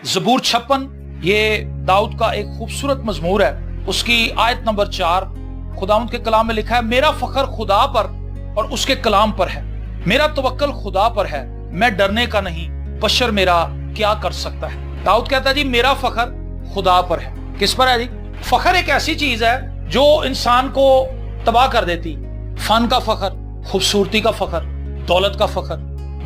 ज़बूर 56 ये दाऊद का एक खूबसूरत मजमूर है। उसकी आयत नंबर 4 खुदावंद के कलाम में लिखा है, मेरा फख्र खुदा पर और उसके कलाम पर है, मेरा तवक्कल खुदा पर है, मैं डरने का नहीं, बशर मेरा क्या कर सकता है। दाऊद कहता है जी मेरा फख्र खुदा पर है। किस पर है जी? फख्र एक ऐसी चीज है जो इंसान को तबाह कर देती। फन का फख्र, खूबसूरती का फख्र, दौलत का फख्र,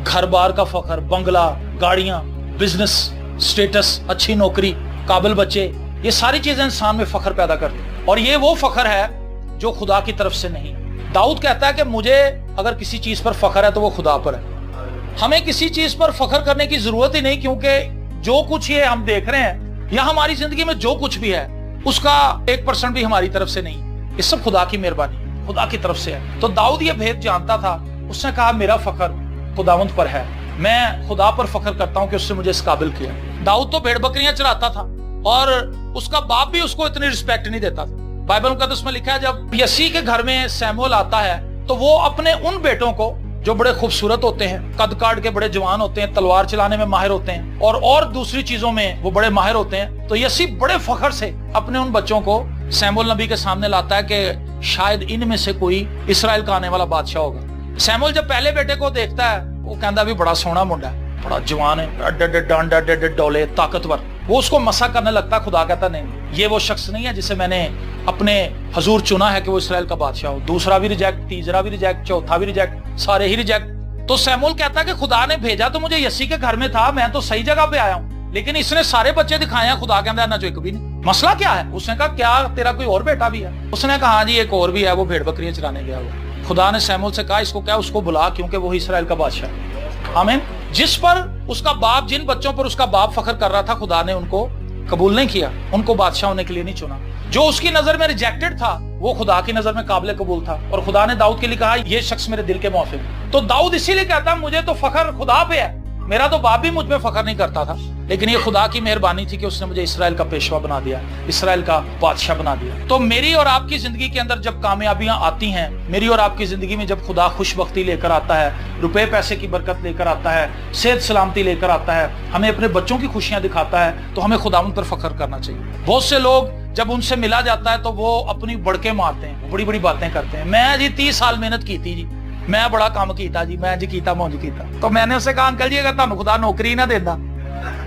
घर बार का फख्र, बंगला, गाड़ियां, बिजनेस, स्टेटस, अच्छी नौकरी, काबिल बच्चे, ये सारी चीजें इंसान में फख्र पैदा करती। और ये वो फख्र है जो खुदा की तरफ से नहीं। दाऊद कहता है कि मुझे अगर किसी चीज पर फख्र है तो वो खुदा पर है। हमें किसी चीज पर फख्र करने की जरूरत ही नहीं, क्योंकि जो कुछ ये हम देख रहे हैं या हमारी जिंदगी में जो कुछ भी है उसका 1% भी हमारी तरफ से नहीं, ये सब खुदा की मेहरबानी, खुदा की तरफ से है। तो दाऊद ये भेद जानता था। उसने कहा मेरा फख्र खुदावंद पर है, मैं खुदा पर फख्र करता हूं कि उसने मुझे इस काबिल किया। दाऊद तो भेड़ बकरियां चराता था और उसका बाप भी उसको इतनी रिस्पेक्ट नहीं देता था। बाइबल मुकद्दस में लिखा है जब यसी के घर में सैमुअल आता है तो वो अपने उन बेटों को जो बड़े खूबसूरत होते हैं, कद काट के बड़े जवान होते हैं, तलवार चलाने में माहिर होते हैं और दूसरी चीजों में वो बड़े माहिर होते हैं, तो यसी बड़े फख्र से अपने उन बच्चों को सैमुअल नबी के सामने लाता है कि शायद इनमें से कोई इस्राएल का आने वाला बादशाह होगा। सैमुअल जब पहले बेटे को देखता है वो कहता भी बड़ा सोना मुंडा है, बड़ा जवान है, डोले, ताकतवर। वो उसको मसा करने लगता। खुदा कहता नहीं, ये वो शख्स नहीं है जिसे मैंने अपने हजूर चुना है कि वो इस्राएल का बादशाह हो। दूसरा भी रिजेक्ट, तीसरा भी रिजेक्ट, चौथा भी रिजेक्ट, सारे ही रिजेक्ट। तो सैमुअल कहता है कि खुदा ने भेजा तो मुझे यसी के घर में था, मैं तो सही जगह पे आया हूँ, लेकिन इसने सारे बच्चे दिखाए हैं। खुदा कहता है ना जो एक भी नहीं। मसला क्या है? उसने कहा क्या तेरा कोई और बेटा भी है? उसने कहा हाँ जी एक और भी है, वो भेड़ बकरियां चराने गया हुआ। खुदा ने सैमुअल से कहा इसको क्या, उसको बुला, क्योंकि वो इस्राएल का बादशाह है। आमीन। जिस पर उसका बाप, जिन बच्चों पर उसका बाप फख्र कर रहा था, खुदा ने उनको कबूल नहीं किया, उनको बादशाह होने के लिए नहीं चुना। जो उसकी नजर में रिजेक्टेड था वो खुदा की नजर में काबिल कबूल था, और खुदा ने दाऊद के लिए कहा ये शख्स मेरे दिल के मुआफिक है। तो दाऊद इसीलिए कहता मुझे तो फख्र खुदा पे है, मेरा तो बाप भी मुझ पे फख्र नहीं करता था, लेकिन ये खुदा की मेहरबानी थी कि उसने मुझे इस्राएल का पेशवा बना दिया, इस्राएल का बादशाह बना दिया। तो मेरी और आपकी जिंदगी के अंदर जब कामयाबियां आती हैं, मेरी और आपकी जिंदगी में जब खुदा खुशबख्ती लेकर आता है, रुपए पैसे की बरकत लेकर आता है, सेहत सलामती लेकर आता है, हमें अपने बच्चों की खुशियां दिखाता है, तो हमें खुदावंद पर फख्र करना चाहिए। बहुत से लोग जब उनसे मिला जाता है तो वो अपनी बड़के मारते हैं, बड़ी बड़ी बातें करते हैं। मैं जी 30 साल मेहनत की थी जी, मैं बड़ा काम किया जी, मैं जी कीता मुंज कीता। तो मैंने उससे कहा अंकल जी अगर ਤੁਹਾਨੂੰ खुदा नौकरी ना देता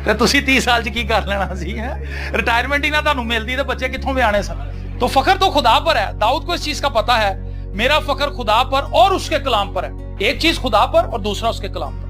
ਤੇ ਤੁਸੀਂ 30 ਸਾਲ ਚ ਕੀ ਕਰ ਲੈਣਾ ਸੀ, रिटायरमेंट ही ना ਤੁਹਾਨੂੰ मिलती तो बच्चे कित्थों ब्याने सन। तो फख्र तो खुदा पर है। दाऊद को इस चीज का पता है, मेरा फख्र खुदा पर और उसके कलाम पर है। एक चीज खुदा पर और दूसरा उसके कलाम पर।